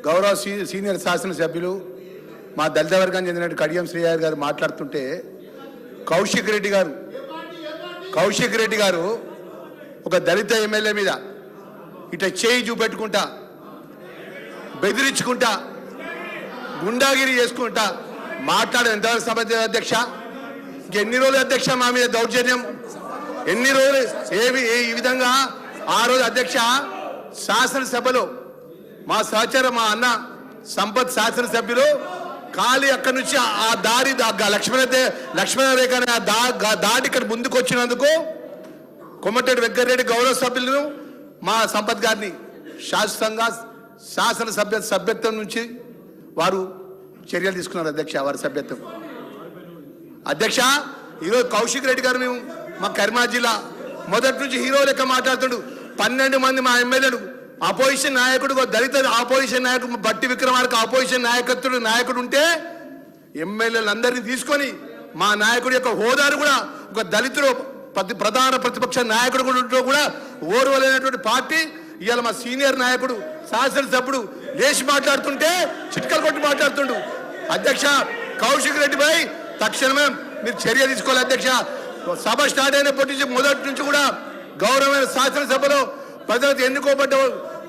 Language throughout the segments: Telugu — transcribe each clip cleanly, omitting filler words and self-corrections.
గౌరవ సీనియర్ శాసనసభ్యులు మా దళిత వర్గానికి చెందిన కడియం శ్రీహరి గారు మాట్లాడుతుంటే కౌశిక్ రెడ్డి గారు ఒక దళిత ఎమ్మెల్యే మీద ఇట్లా చేయి చూపెట్టుకుంటా బెదిరించుకుంటా గుండాగిరి చేసుకుంటా మాట్లాడే ఎంతవరకు సభ అధ్యక్ష? ఇంకెన్ని రోజులు అధ్యక్ష మా మీద దౌర్జన్యం? ఎన్ని రోజులు ఈ విధంగా? ఆ రోజు అధ్యక్ష శాసనసభలో మా సహచర మా అన్న సంపత్ శాసనసభ్యులు ఖాళీ అక్కడి నుంచి ఆ దారి లక్ష్మణ రేఖ దాటి ఇక్కడ ముందుకు వచ్చినందుకు కొమ్మటిరెడ్డి వెంకటరెడ్డి గౌరవ సభ్యులను మా సంపత్ గారిని శాశ్వతంగా సభ్యత్వం నుంచి వారు చర్యలు తీసుకున్నారు అధ్యక్ష. వారి సభ్యత్వం అధ్యక్ష ఈరోజు కౌశిక్ రెడ్డి గారు మేము మా కరీంనగర్ జిల్లా మొదటి నుంచి హీరో లెక్క మాట్లాడుతుండు. 12 మంది మా ఎమ్మెల్యేలు అపోజిషన్ నాయకుడు, దళిత అపోజిషన్ నాయకుడు బట్టి విక్రమార్క అపోజిషన్ నాయకుడు ఉంటే ఎమ్మెల్యేలు అందరినీ తీసుకొని మా నాయకుడి యొక్క హోదాను కూడా ఒక దళితుడు ప్రధాన ప్రతిపక్ష నాయకుడు కూడా ఓర్వలేనటువంటి పార్టీ ఇవాళ మా సీనియర్ నాయకుడు శాసనసభ్యుడు లేచి మాట్లాడుతుంటే చిట్కలు కొట్టి మాట్లాడుతుండు. అధ్యక్ష కౌశిక్ రెడ్డిపై తక్షణమే మీరు చర్య తీసుకోవాలి అధ్యక్ష. సభ స్టార్ట్ అయినప్పటి నుంచి మొదటి నుంచి కూడా గౌరవమైన శాసనసభలో ప్రజలకు ఎన్నుకోబడ్డ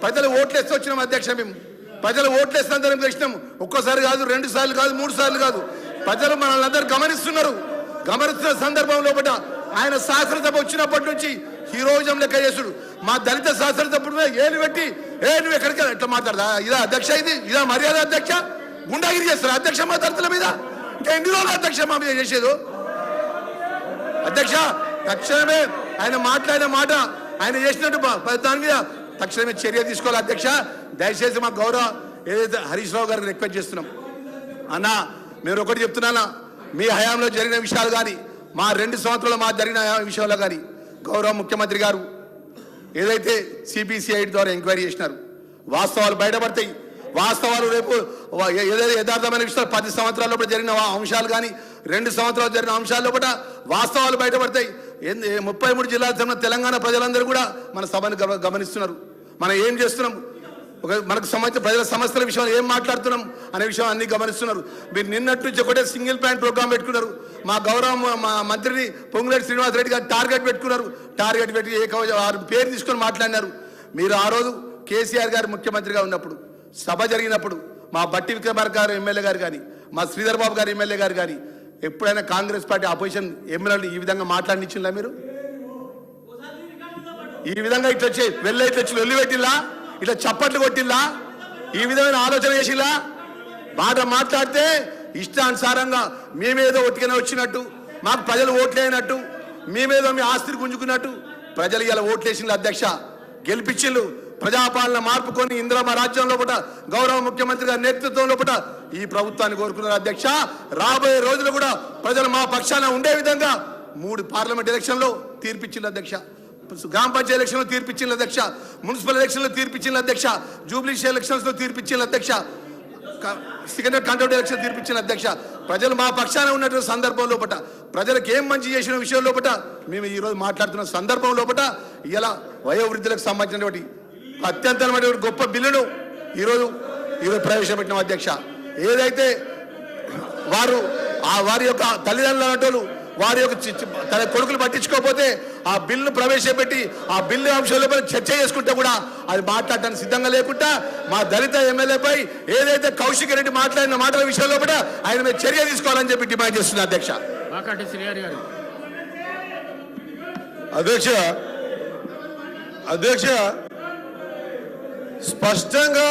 ప్రజలు ఓట్లేస్తూ వచ్చినాం అధ్యక్ష. మేము ప్రజలు ఓట్లేస్తాం చేసినాం. ఒక్కసారి కాదు, 2 సార్లు కాదు, 3 సార్లు కాదు. ప్రజలు మనల్ని అందరూ గమనిస్తున్న సందర్భంలో ఆయన శాసనసభ వచ్చినప్పటి నుంచి హీరోయిజం లెక్క చేసుడు. మా దళిత శాసనసభ్యుడు ఏలు పెట్టి నువ్వు ఎక్కడికి ఎట్లా మాట్లాడదా? ఇదా అధ్యక్ష? ఇదా మర్యాద అధ్యక్ష? గుండాగిరి చేస్తారా అధ్యక్ష మా దళితుల మీద? ఇంకా ఎన్ని రోజులు అధ్యక్ష మా మీద చేసేది? అధ్యక్ష తక్షణమే ఆయన మాట్లాడిన మాట ఆయన చేసినట్టు దాని మీద తక్షణమే చర్య తీసుకోవాలి అధ్యక్ష. దయచేసి మా గౌరవ ఏదైతే హరీష్ రావు గారికి రిక్వెస్ట్ చేస్తున్నాం. అన్నా మీరు ఒకటి చెప్తున్నానా, మీ హయాంలో జరిగిన విషయాలు కానీ మా 2 సంవత్సరాలు మా జరిగిన విషయంలో కానీ గౌరవ ముఖ్యమంత్రి గారు ఏదైతే సిబిసిఐడి ద్వారా ఎంక్వైరీ చేసినారు, వాస్తవాలు బయటపడతాయి. వాస్తవాలు రేపు ఏదైతే యథార్థమైన విషయాలు 10 సంవత్సరాల జరిగిన అంశాలు కానీ 2 సంవత్సరాలు జరిగిన అంశాల్లో కూడా వాస్తవాలు బయటపడతాయి. 33 జిల్లాల తరఫున తెలంగాణ ప్రజలందరూ కూడా మన సభను గమనిస్తున్నారు. మనం ఏం చేస్తున్నాం, మనకు సంబంధించిన ప్రజల సమస్యల విషయంలో ఏం మాట్లాడుతున్నాం అనే విషయం అన్ని గమనిస్తున్నారు. మీరు నిన్నటి నుంచి ఒకటే సింగిల్ ప్లాన్ ప్రోగ్రామ్ పెట్టుకున్నారు. మా గౌరవ మా మంత్రిని పొంగులేటి శ్రీనివాసరెడ్డి గారు టార్గెట్ పెట్టుకున్నారు. టార్గెట్ పెట్టి వారి పేరు తీసుకొని మాట్లాడినారు. మీరు ఆ రోజు కేసీఆర్ గారు ముఖ్యమంత్రిగా ఉన్నప్పుడు సభ జరిగినప్పుడు మా బట్టి విక్రమార్క గారు ఎమ్మెల్యే గారు కానీ మా శ్రీధర్ బాబు గారు ఎమ్మెల్యే గారు కానీ ఎప్పుడైనా కాంగ్రెస్ పార్టీ అపోజిషన్ ఎమ్మెల్యేలు ఈ విధంగా మాట్లాడినిచ్చిందా? మీరు ఈ విధంగా ఇట్లా వచ్చి వెళ్ళి పెట్టిల్లా, ఇట్లా చప్పట్లు కొట్టిల్లా, ఈ విధమైన ఆలోచన చేసిల్లా? మాట్లాడితే ఇష్టానుసారంగా మేమేదో ఒట్టిగానే వచ్చినట్టు, మాకు ప్రజలు ఓట్లేనట్టు, మేమేదో మీ ఆస్తిని గుంజుకున్నట్టు ప్రజలు ఇలా ఓట్లేసిండ్రు అధ్యక్ష. గెలిపించిండ్రు. ప్రజాపాలన మార్పుకొని ఇందిరమ్మ రాజ్యంలో గౌరవ ముఖ్యమంత్రి గారి నేతృత్వంలో ఈ ప్రభుత్వాన్ని కోరుకున్నారు అధ్యక్ష. రాబోయే రోజులు కూడా ప్రజలు మా పక్షాన ఉండే విధంగా 3 పార్లమెంట్ ఎలక్షన్లో తీర్పిచ్చిండ్రు అధ్యక్ష. గ్రామ పంచాయతీ ఎలక్షన్లో తీర్పిచ్చిండ్రు అధ్యక్ష. మున్సిపల్ ఎలక్షన్లో తీర్పిచ్చిండ్రు అధ్యక్ష. జూబ్లీ ఎలక్షన్స్ లో తీర్పిచ్చిండ్రు అధ్యక్ష. సెకండరీ కంటౌట్ ఎలక్షన్ తీర్పిచ్చిన అధ్యక్ష. ప్రజలు మా పక్షాన ఉన్నటువంటి సందర్భంలో ప్రజలకు ఏం మంచి చేసిన విషయం లోపల మేము ఈరోజు మాట్లాడుతున్న సందర్భం లోపల ఇలా వయోవృద్ధులకు సంబంధించినటువంటి అత్యంతమైనటువంటి గొప్ప బిల్లును ఈరోజు ప్రవేశపెట్టిన అధ్యక్ష. ఏదైతే వారి యొక్క తల్లిదండ్రులు వారి యొక్క తన కొడుకులు పట్టించుకోకపోతే ఆ బిల్లు ప్రవేశపెట్టి ఆ బిల్లు అంశాలపై చర్చ చేసుకుంటే కూడా అది మాట్లాడటానికి సిద్ధంగా లేకుండా మా దళిత ఎమ్మెల్యేపై ఏదైతే కౌశిక్ రెడ్డి మాట్లాడిన మాటల విషయంలో కూడా ఆయన మీద చర్య తీసుకోవాలని చెప్పి డిమాండ్ చేస్తున్నా అధ్యక్ష. అధ్యక్ష స్పష్టంగా